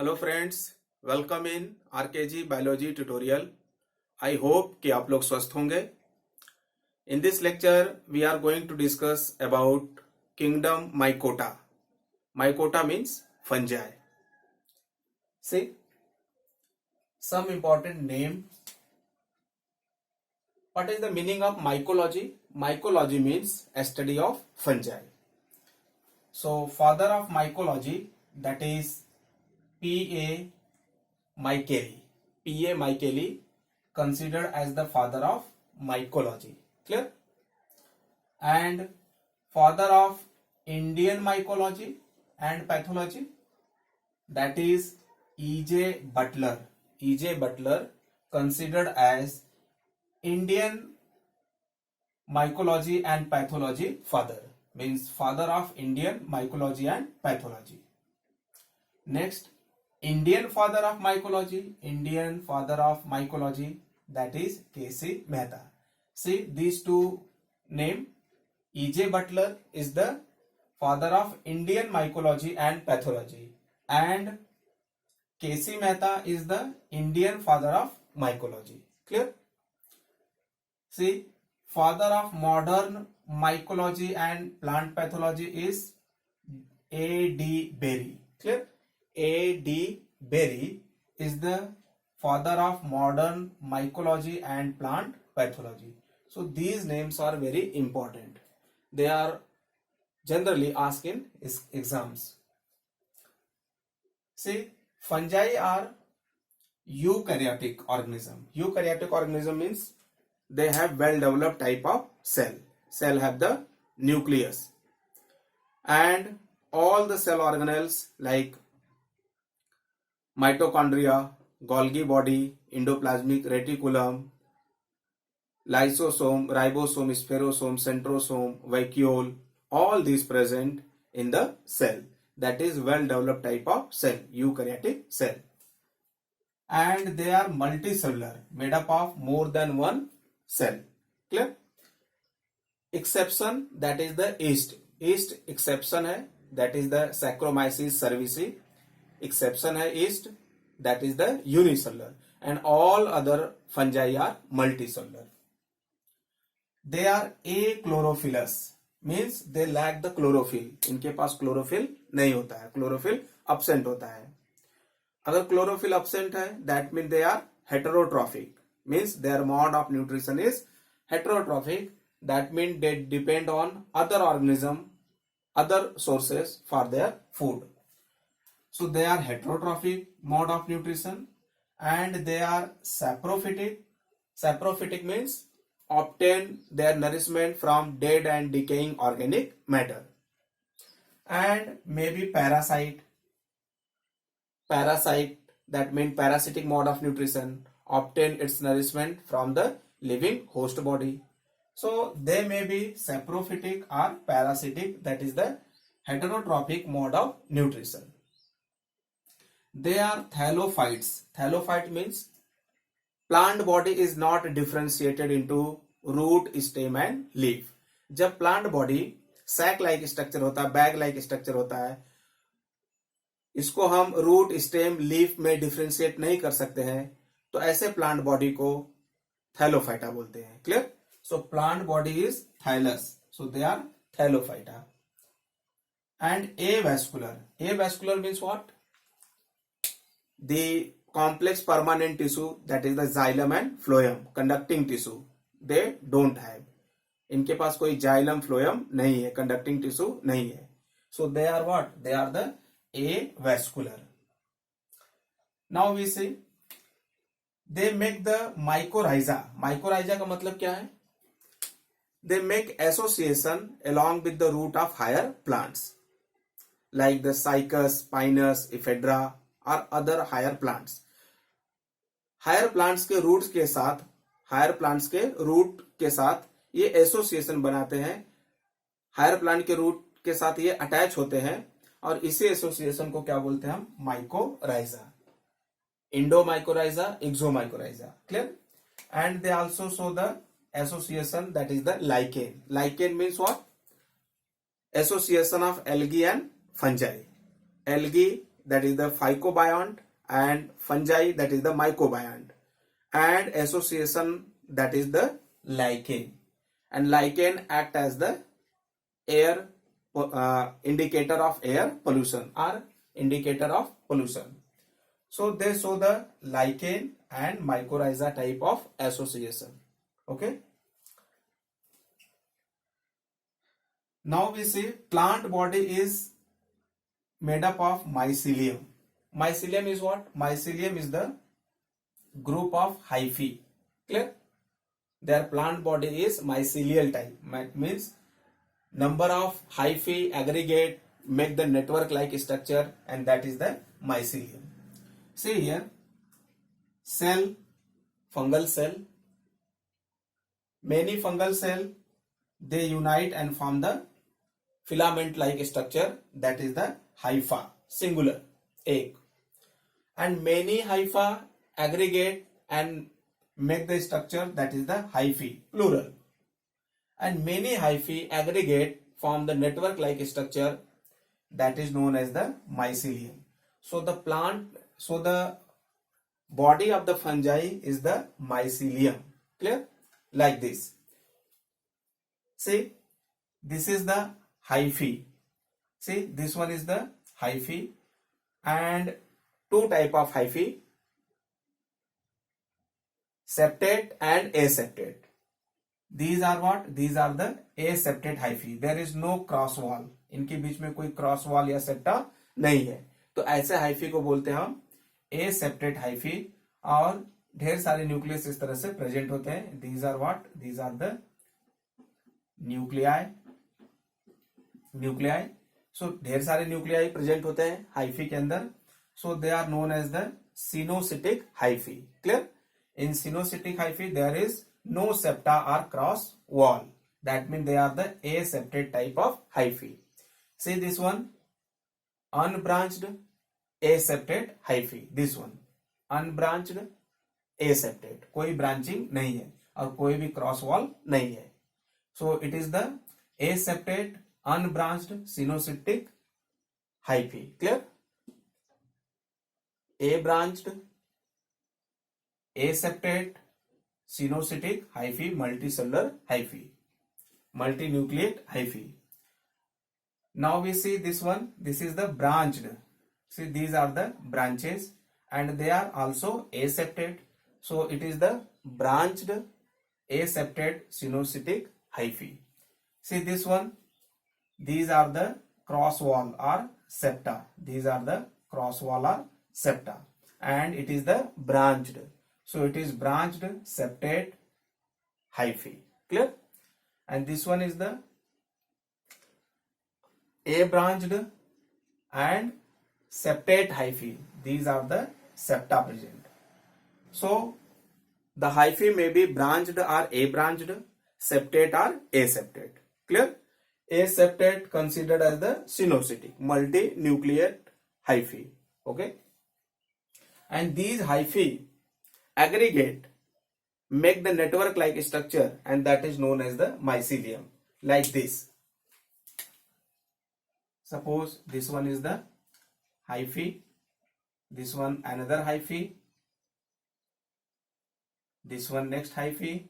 Hello friends, welcome in RKG biology tutorial. I hope कि आप लोग स्वस्थ होंगे। In this lecture we are going to discuss about kingdom Mycota. Mycota means fungi. See some important name. What is the meaning of mycology? Mycology means a study of fungi. So father of mycology, that is P.A. Micheli. P.A. Micheli considered as the father of mycology. Clear? And father of Indian mycology and pathology, that is E.J. Butler. E.J. Butler considered as Indian mycology and pathology father, means father of Indian mycology and pathology. Next, Indian father of mycology, that is K.C. Mehta. See these two name. E.J. Butler is the father of Indian mycology and pathology, and K.C. Mehta is the Indian father of mycology. Clear? See, father of modern mycology and plant pathology is A.D. Berry. Clear? A.D. Berry is the father of modern mycology and plant pathology. So these names are very important. They are generally asked in exams. See, fungi are eukaryotic organism. Eukaryotic organism means they have well developed type of cell. Cell have the nucleus, and all the cell organelles like mitochondria, Golgi body, endoplasmic reticulum, lysosome, ribosome, spherosome, centrosome, vacuole, all these present in the cell. That is well developed type of cell, eukaryotic cell. And they are multicellular, made up of more than one cell. Clear? Exception, that is the yeast. Yeast exception है, that is the Saccharomyces cerevisiae. Exception है yeast, that is the unicellular, and all other fungi are multicellular. They are achlorophyllous, means they lack the chlorophyll. इनके पास chlorophyll नहीं होता है, chlorophyll absent होता है. अगर chlorophyll absent है, that means they are heterotrophic, means their mode of nutrition is heterotrophic. That means they depend on other organism, other sources for their food. So they are heterotrophic mode of nutrition, and they are saprophytic. Saprophytic means obtain their nourishment from dead and decaying organic matter. And maybe parasite. Parasite, that means parasitic mode of nutrition, obtain its nourishment from the living host body. So they may be saprophytic or parasitic, that is the heterotrophic mode of nutrition. They are thallophytes. Thallophyte means plant body is not differentiated into root, stem and leaf. जब plant body sac like structure होता है, bag like structure होता है, इसको हम root, stem, leaf में differentiate नहीं कर सकते हैं, तो ऐसे प्लांट बॉडी को थैलोफाइटा बोलते हैं. Clear? So plant body is thallus, so they are thallophyta. And avascular means what? The complex permanent tissue, that is the xylem and phloem, conducting tissue, they don't have. इनके पास कोई xylem phloem नहीं है, conducting tissue नहीं है. So they are what? They are the avascular. Now we see they make the mycorrhiza. Mycorrhiza का मतलब क्या है? They make association along with the root of higher plants like the Cycas, Pinus, Ephedra or other higher plants. Higher plants के roots के साथ, higher plants के root के साथ ये association बनाते हैं. Higher plant के root के साथ ये attach होते हैं, और इसी एसोसिएशन को क्या बोलते हैं हम? Mycorrhiza. Endomycorrhiza, ectomycorrhiza. Clear? And they also show the association, that is the lichen. Lichen means what? Association of algae and fungi. Algae, that is the phycobiont, and fungi, that is the mycobiont, and association, that is the lichen. And lichen act as the air indicator of air pollution or indicator of pollution. So they show the lichen and mycorrhiza type of association. Okay. Now we see plant body is made up of mycelium. Mycelium is what? Mycelium is the group of hyphae. Clear? Their plant body is mycelial type. Means number of hyphae aggregate make the network like structure, and that is the mycelium. See here, cell, fungal cell. Many fungal cell, they unite and form the filament like structure, that is the hypha, singular, egg. And many hypha aggregate and make the structure, that is the hyphae, plural. And many hyphae aggregate form the network like structure, that is known as the mycelium. So the body of the fungi is the mycelium. Clear? Like this. See, this is the hyphae. See, this one is the hyphae, and two type of hyphae, septate and aseptate. These are what? These are the aseptate hyphae. There is no cross wall. इनके बीच में कोई cross wall या septa नहीं है, तो ऐसे hyphae को बोलते हैं हम एसेप्टेट हाइफी. और ढेर सारे न्यूक्लियस इस तरह से प्रेजेंट होते हैं. These are what? These are the nuclei. So ढेर सारे न्यूक्लियाई प्रेजेंट होते हैं हाइफी के अंदर. So they are known as the coenocytic hyphae. Clear? In coenocytic hyphae there is no septa और cross wall. That means they are the aseptate type of hyphae. See this one, unbranched aseptate hyphae. This one, unbranched aseptate. कोई branching नहीं है और कोई भी cross wall नहीं है. So it is the aseptate unbranched sinusitic hyphae. Clear? A-branched aseptate sinusitic hyphae, multicellular hyphae, multinucleate hyphae. Now we see this one. This is the branched. See, these are the branches and they are also aseptate. So it is the branched aseptate sinusitic hyphae. See this one. These are the cross wall or septa. These are the cross wall or septa, and it is the branched. So it is branched septate hyphae. Clear? And this one is the A-branched and septate hyphae. These are the septa present. So the hyphae may be branched or A-branched, septate or aseptate. Clear? Aseptate considered as the sinusitic, multinucleate hyphae. Okay? And these hyphae aggregate, make the network like structure, and that is known as the mycelium. Like this. Suppose this one is the hyphae, this one another hyphae, this one next hyphae,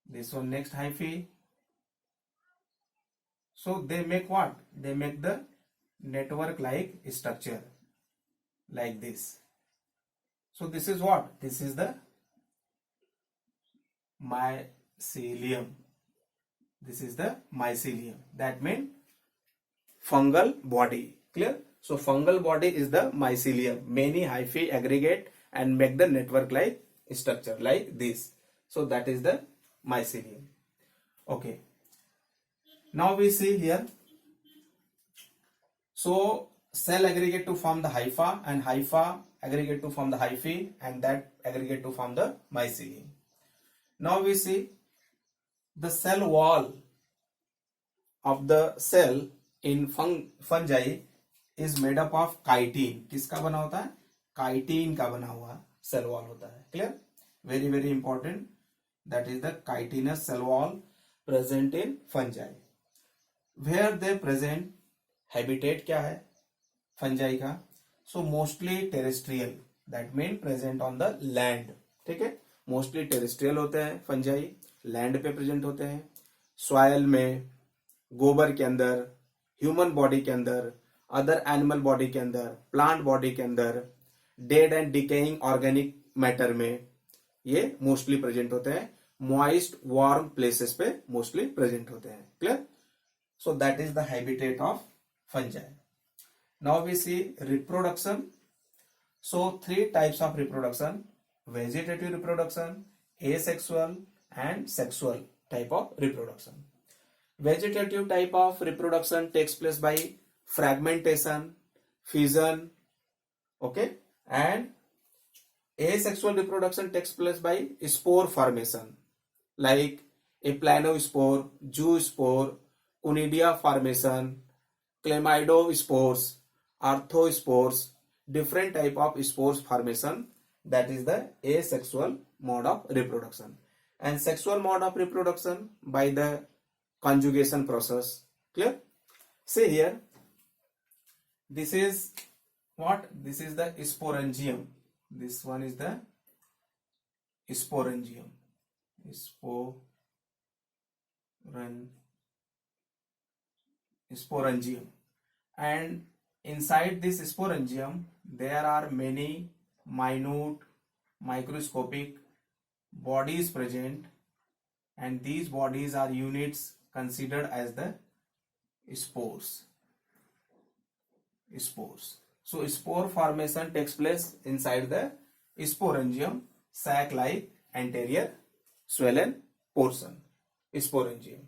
this one next hyphae. So they make what? They make the network like structure, like this. So this is what? This is the mycelium. This is the mycelium. That means fungal body. Clear? So fungal body is the mycelium. Many hyphae aggregate and make the network like structure, like this. So that is the mycelium. Okay. Now we see here. So cell aggregate to form the hypha, and hypha aggregate to form the hyphae, and that aggregate to form the mycelium. Now we see the cell wall of the cell in fungi is made up of chitin. किसका बना होता है? Chitin का बना हुआ cell wall होता है. Clear? Very very important. That is the chitinous cell wall present in fungi. Where they present, habitat क्या है? फंजाई का. So mostly terrestrial, that mean present on the land. ठीक है, मोस्टली टेरेस्ट्रियल होते हैं fungi, land पे present होते हैं. सॉयल में, गोबर के अंदर, ह्यूमन बॉडी के अंदर, अदर एनिमल बॉडी के अंदर, प्लांट बॉडी के अंदर, dead and decaying organic matter में ये मोस्टली प्रेजेंट होते हैं. मॉइस्ट वार्म प्लेसेस पे मोस्टली प्रेजेंट होते हैं. Clear? So that is the habitat of fungi. Now we see reproduction. So 3 types of reproduction: vegetative reproduction, asexual and sexual type of reproduction. Vegetative type of reproduction takes place by fragmentation, fission, okay, and asexual reproduction takes place by spore formation, like a planospore, zoospore, conidia formation, chlamydospores, arthrospores, different type of spores formation. That is the asexual mode of reproduction. And sexual mode of reproduction by the conjugation process. Clear? See here, this is what? This is the sporangium. This one is the sporangium. Sporangium. And inside this sporangium there are many minute microscopic bodies present, and these bodies are units considered as the spores. So spore formation takes place inside the sporangium, sac like anterior swollen portion, sporangium.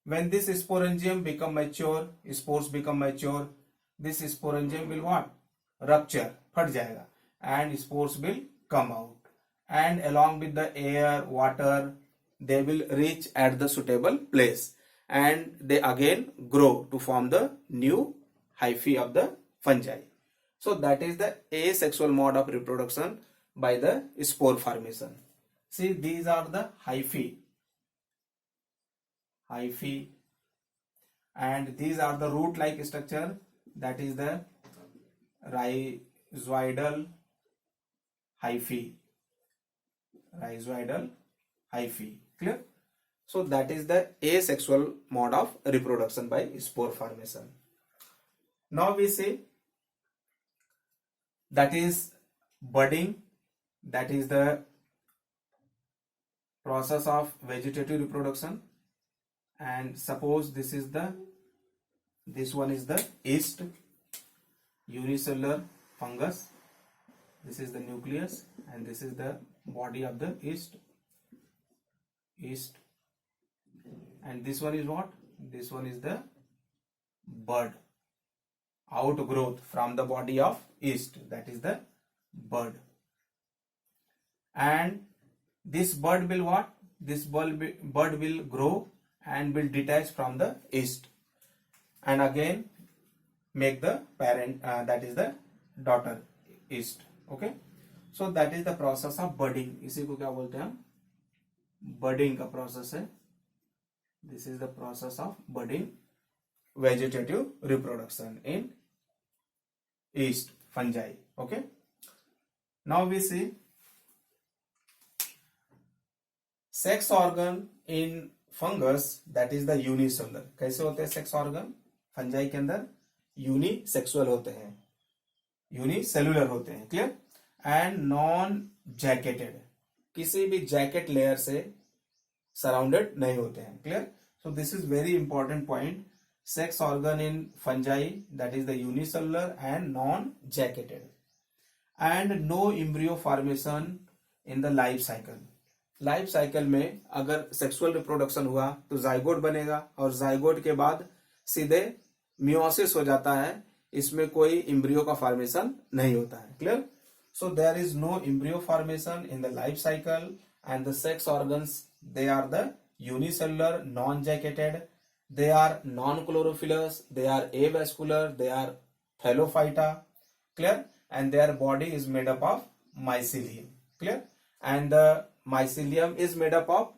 When this sporangium become mature, spores become mature, this sporangium will what? Rupture, फट जाएगा, and spores will come out, and along with the air, water, they will reach at the suitable place, and they again grow to form the new hyphae of the fungi. So that is the asexual mode of reproduction by the spore formation. See, these are the hyphae, and these are the root like structure, that is the rhizoidal hyphae. Clear? So that is the asexual mode of reproduction by spore formation. Now we see that is budding, that is the process of vegetative reproduction. And suppose this one is the yeast, unicellular fungus. This is the nucleus, and this is the body of the yeast, and this one is what? This one is the bud, outgrowth from the body of yeast, that is the bud. And this bud will what? This bud will grow and will detach from the yeast, and again make the parent, that is the daughter yeast. Okay, so that is the process of budding. इसी को क्या बोलते हैं हम? Budding का process है. This is the process of budding, vegetative reproduction in yeast fungi. Okay, now we see sex organ in fungus, that is the unicellular. कैसे होते हैं सेक्स ऑर्गन फंजाई के अंदर? यूनिसेक्सुअल होते हैं, यूनिसेलुलर होते हैं. क्लियर? एंड नॉन जैकेटेड, किसी भी जैकेट लेयर से सराउंडेड नहीं होते हैं. Clear? So this is very important point. Sex organ in fungi, that is the unicellular and non jacketed. And no embryo formation in the life cycle. Life cycle में अगर sexual reproduction हुआ तो zygote बनेगा, और zygote के बाद सीधे meiosis हो जाता है. इसमें कोई एम्ब्रियो का फॉर्मेशन नहीं होता है. Clear? So there is no embryo formation in the life cycle, and the sex organs, they are the unicellular, non jacketed, they are non-chlorophyllous, they are avascular, they are thallophyta. Clear? And their body is made up of mycelium. Clear? And the mycelium is made up of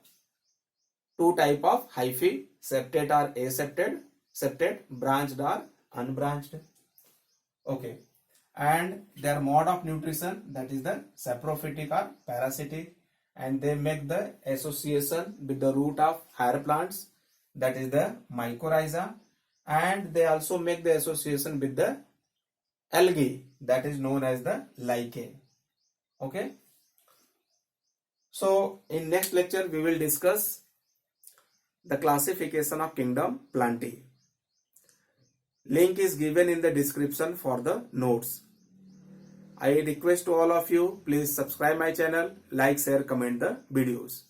2 type of hyphae, septate or aseptate, septate, branched or unbranched. Okay. And their mode of nutrition, that is the saprophytic or parasitic, and they make the association with the root of higher plants, that is the mycorrhiza, and they also make the association with the algae, that is known as the lichen. Okay. So in next lecture we will discuss the classification of kingdom Plantae. Link is given in the description for the notes. I request to all of you, please subscribe my channel, like, share, comment the videos.